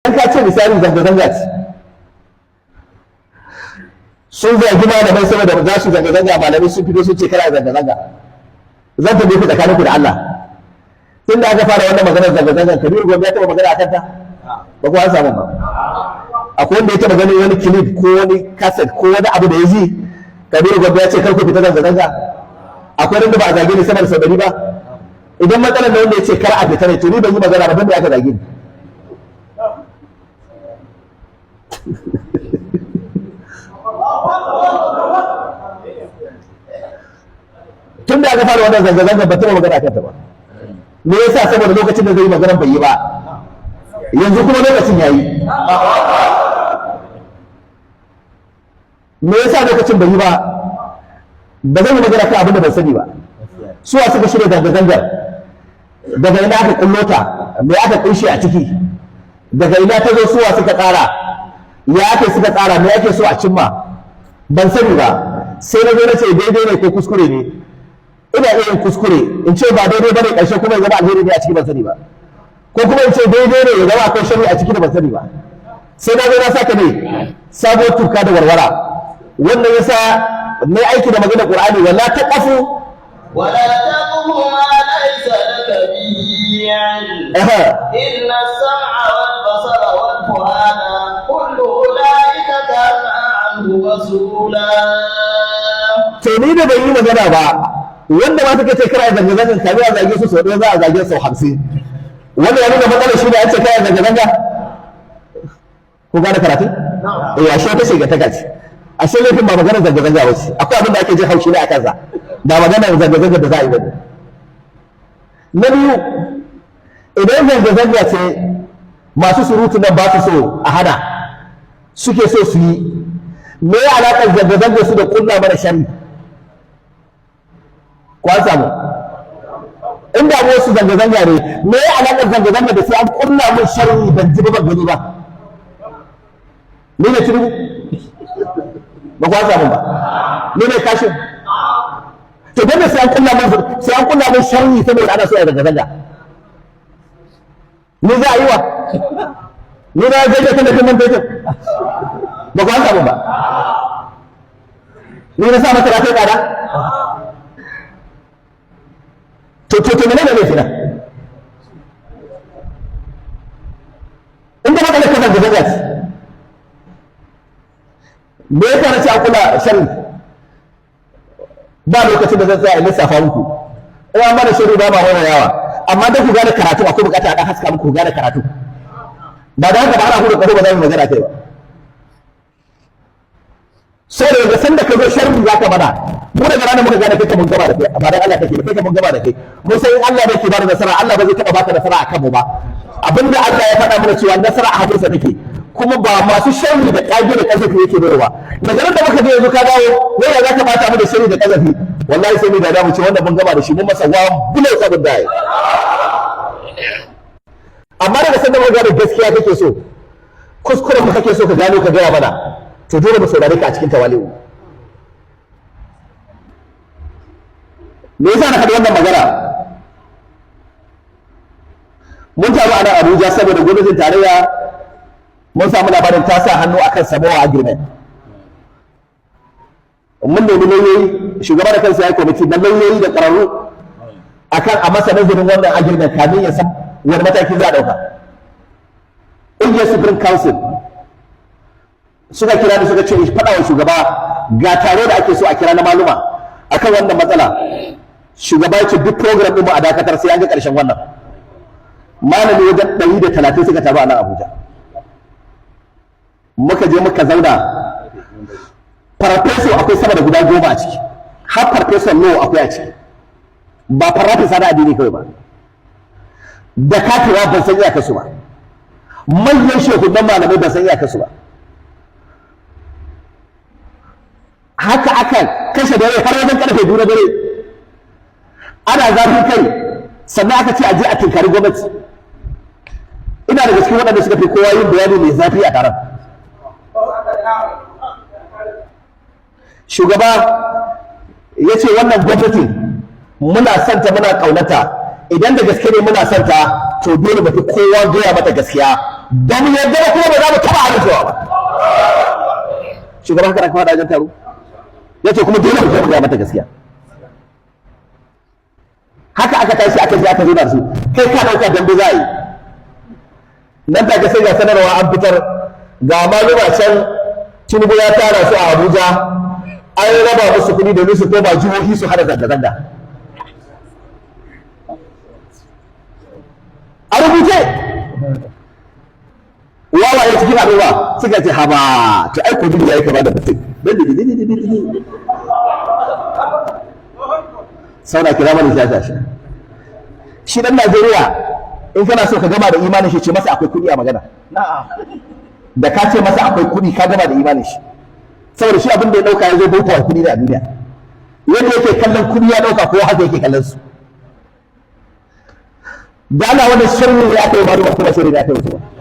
an ka ce misali zanga-zanga ce sun zagi malamai saboda za su zanga-zanga malamai sun fito sun ce kana zanga-zanga zan tabi ku tsakanin ku da Allah tun da aka fara wannan maganar zanga-zanga Kabiru Gombe ya taɓa magana a kanta ba ku an samu ba akwai wanda ya taɓa ganin wani clip ko wani cassette ko wani abu da ya ji Kabiru Gombe ya ce kar ku fita zanga-zanga akwai wanda ba a zage ni sama da sau ɗari ba idan matsalar da wanda ya ce kar a fita ne to ni ban yi magana ba banda aka zage ni tun da aka fara wannan zanga-zanga ba taɓa magana kanta ba me yasa saboda lokacin da zai yi magana bai yi ba yanzu kuma lokacin ya yi me yasa lokacin bai yi ba ba zan yi magana kan abin da ban sani ba suwa suka shirya zanga-zangar daga ina aka kullo ta me aka kunshi a ciki daga ina ta zo suwa suka tsara ya ake suka tsara me ake so a cimma ban sani ba sai na zo na ce daidai ne ko kuskure ne ina iya yin kuskure in ce ba daidai bane ƙarshe kuma ya zama alheri ne a ciki ban sani ba ko kuma in ce daidai ne ya zama akwai shari a ciki da ban sani ba sai na zo na saka ne sabuwar tuka da warwara wannan yasa na aiki da magana Qur'ani wala taqafu ولا تقف ما ليس لك به علم إن السمع والبصر والفؤاد كل أولئك كان عنه مسؤولا. to ni da ban yi magana ba wanda ma take ce kira zanga-zangan kami a zage su sau ɗaya za a zage sau 50 wanda ya nuna matsalar shi da ya ce kira zanga-zanga ko gane karatu? ashe ta shiga ta gaci ashe laifin ba maganar zanga-zanga ba ce akwai abin da ake jin haushi ne a kansa ba maganar zanga-zanga da za a yi bane na biyu idan zanga-zanga ce masu surutu nan ba su so a hana suke so su yi me ya alaƙar zanga-zanga su da ƙulla mana shari kwan samu in da wasu zanga-zanga ne me ya alaƙar zanga-zanga da sai an ƙulla min shari ban ji ba ban gani ba ni ne turu ba kwan samu ba ni ne kashin to dole sai an kulla min sharri saboda ana so a zanga zanga ni za a yi wa ni na je da tallafin man fetur ba ku an samu ba ni na sa mata rafi tsada to menene ne fina inda matsalar ka zanga zanga ce me yasa na ce an kula sharri ba lokacin da zan tsaya in lissafa muku in an bada shiru ba wani yawa amma da ku gane karatu akwai bukata a dan haska muku ku gane karatu ba da haka ba ana hudu kaho ba za mu magana kai ba sai da san da ka zo sharri zaka bada mu daga ranar muka gane kai mun gaba da kai ba dan Allah kake kai mun gaba da kai mun sai in Allah bai ke bada nasara Allah ba zai taba baka nasara akan mu ba abinda Allah ya faɗa mana cewa nasara a hannunsa take kuma ba masu sharri da kage da kazafi yake bayarwa daga nan da muka je yanzu ka dawo wai ya zaka bata mu da sharri da kazafi wallahi sai mu da mu ce wanda mun gaba da shi mun masa wa bulo sabon dai amma daga sanda muka gane gaskiya kake so kuskuren mu kake so ka gano ka gaya mana to dole mu saurare ka a cikin tawali'u me yasa na faɗi wannan magana mun taru a nan Abuja saboda gwamnatin tarayya mun samu labarin ta sa hannu akan Samoa agreement mun nemi lauyoyi shugaba da kansa ya kwamiti na lauyoyi da ƙararru akan a masa nazarin wannan agreement kamin ya san wani mataki za a ɗauka ƙungiyar Supreme Council suka kira ni suka ce faɗa wa shugaba ga taro da ake so a kira na maluma akan wannan matsala shugaba ya ce duk program ɗin mu a dakatar sai an ga ƙarshen wannan malami wajen 130 suka taru a nan Abuja muka je muka zauna farfeso akwai sama da guda 10 a ciki har farfeso law akwai a ciki ba farfesa na addini kawai ba da kafewa ban san iyakar su ba manyan shehunan malamai ban san iyakar su ba haka aka kashe dare har wajen karfe 2 na dare ana zafin kai sannan aka ce a je a tinkari gwamnati ina da cikin waɗanda suka fi kowa yin bayani mai zafi a taron shugaba ya ce wannan gwamnati muna santa muna ƙaunata idan da gaske ne muna santa to dole mu fi kowa gaya mata gaskiya da mu yadda ba kuma ba za mu taɓa amincewa ba. Shugaban haka na kawo da ajin taro ya ce kuma dole mu gaya mata gaskiya. Haka aka tashi aka je aka zo da su kai ka ɗauka dambe za a yi. Nan take sai ga sanarwa an fitar ga maluma can Tinubu ya tara su a Abuja an raba musu kuɗi domin su koma jihohi su hada zanga-zanga. A rubuce wawaye cikin al'umma suka ce haba to ai kudi ya yi kama da mutum sauna kira mani shashasha. Shi dan Najeriya in kana so ka gama da imanin shi ce masa akwai kudi a magana. Da ka ce masa akwai kudi ka gama da imanin shi, saboda shi abin da ya dauka ya zo bauta wa kudi da a duniya. Yadda yake kallon kudi ya dauka ko haka yake kallon su. Da ana wani shirin ya kai ba kuma shirin ya kai wasu ba.